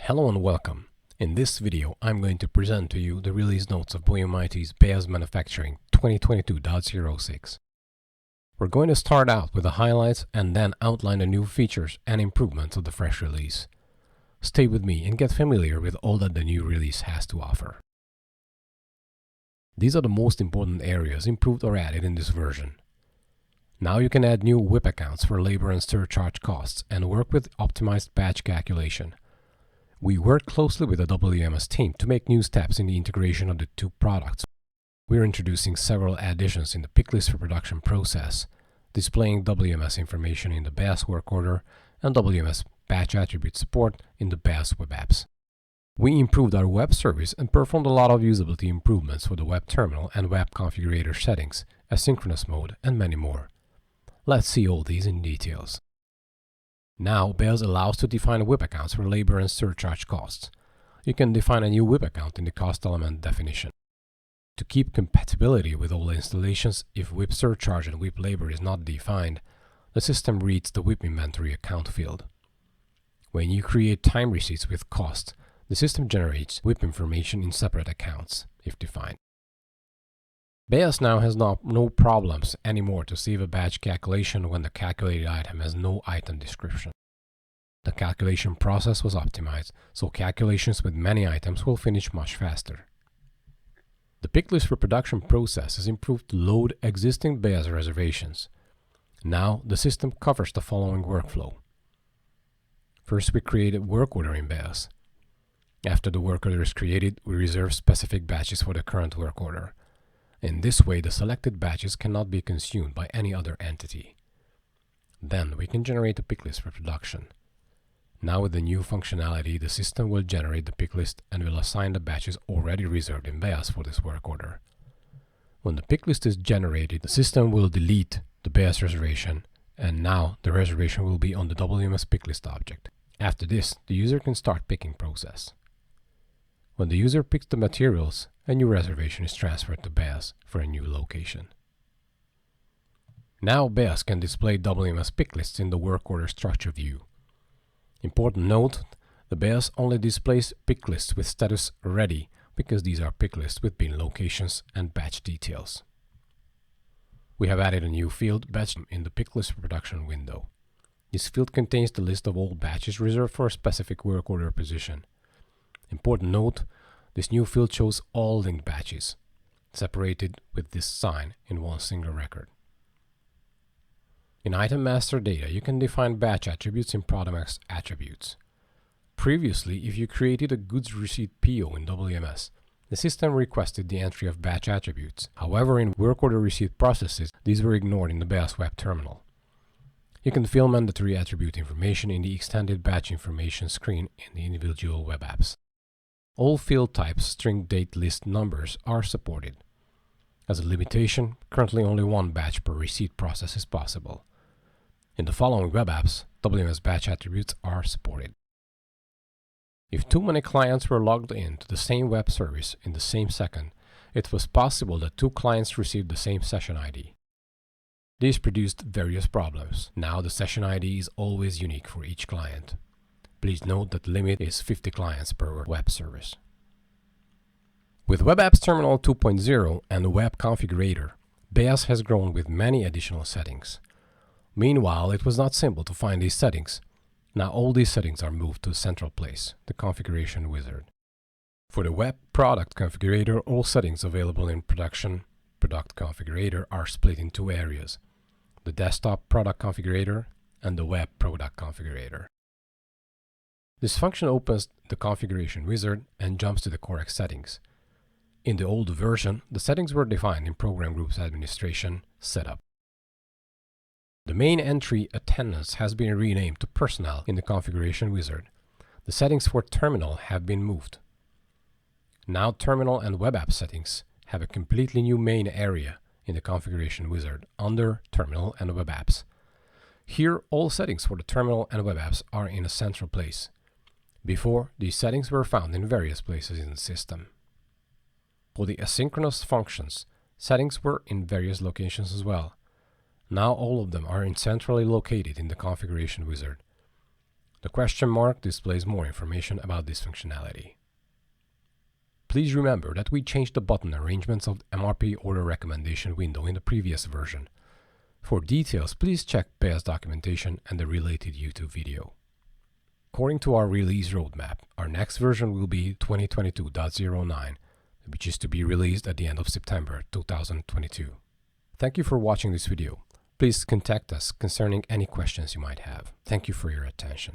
Hello and welcome. In this video, I'm going to present to you the release notes of BioMIT's Beas Manufacturing 2022.06. We're going to start out with the highlights and then outline the new features and improvements of the fresh release. Stay with me and get familiar with all that the new release has to offer. These are the most important areas improved or added in this version. Now you can add new WIP accounts for labor and surcharge costs and work with optimized batch calculation. We work closely with the WMS team to make new steps in the integration of the two products. We're introducing several additions in the pick list for production process, displaying WMS information in the Beas work order and WMS batch attribute support in the Beas web apps. We improved our web service and performed a lot of usability improvements for the web terminal and web configurator settings, asynchronous mode, and many more. Let's see all these in details. Now, Beas allows to define WIP accounts for labor and surcharge costs. You can define a new WIP account in the cost element definition. To keep compatibility with all installations, if WIP surcharge and WIP labor is not defined, the system reads the WIP inventory account field. When you create time receipts with cost, the system generates WIP information in separate accounts, if defined. Beas now has no problems anymore to save a batch calculation when the calculated item has no item description. The calculation process was optimized, so calculations with many items will finish much faster. The pick list for production process is improved to load existing Beas reservations. Now the system covers the following workflow. First, we create a work order in Beas. After the work order is created, we reserve specific batches for the current work order. In this way, the selected batches cannot be consumed by any other entity. Then we can generate a pick list for production. Now with the new functionality, the system will generate the pick list and will assign the batches already reserved in Beas for this work order. When the pick list is generated, the system will delete the Beas reservation, and now the reservation will be on the WMS pick list object. After this, the user can start picking process. When the user picks the materials, a new reservation is transferred to Beas for a new location. Now Beas can display WMS pick lists in the work order structure view. Important note, the Beas only displays pick lists with status ready because these are pick lists with bin locations and batch details. We have added a new field, batch, in the pick list production window. This field contains the list of all batches reserved for a specific work order position. Important note, this new field shows all linked batches, separated with this sign in one single record. In item master data, you can define batch attributes in Products attributes. Previously, if you created a goods receipt PO in WMS, the system requested the entry of batch attributes. However, in work order receipt processes, these were ignored in the Beas web terminal. You can fill mandatory attribute information in the extended batch information screen in the individual web apps. All field types string date list numbers are supported. As a limitation, currently only one batch per receipt process is possible. In the following web apps, WMS batch attributes are supported. If too many clients were logged in to the same web service in the same second, it was possible that two clients received the same session ID. This produced various problems. Now the session ID is always unique for each client. Please note that the limit is 50 clients per web service. With Web Apps Terminal 2.0 and the Web Configurator, Beas has grown with many additional settings. Meanwhile, it was not simple to find these settings. Now all these settings are moved to a central place, the configuration wizard. For the Web Product Configurator, all settings available in Production Product Configurator are split in two areas, the Desktop Product Configurator and the Web Product Configurator. This function opens the configuration wizard and jumps to the correct settings. In the old version, the settings were defined in Program Groups Administration Setup. The main entry Attendance has been renamed to Personnel in the configuration wizard. The settings for Terminal have been moved. Now Terminal and Web App settings have a completely new main area in the configuration wizard under Terminal and Web Apps. Here, all settings for the Terminal and Web Apps are in a central place. Before, these settings were found in various places in the system. For the asynchronous functions, settings were in various locations as well. Now all of them are centrally located in the configuration wizard. The question mark displays more information about this functionality. Please remember that we changed the button arrangements of the MRP order recommendation window in the previous version. For details, please check Beas documentation and the related YouTube video. According to our release roadmap, our next version will be 2022.09, which is to be released at the end of September 2022. Thank you for watching this video. Please contact us concerning any questions you might have. Thank you for your attention.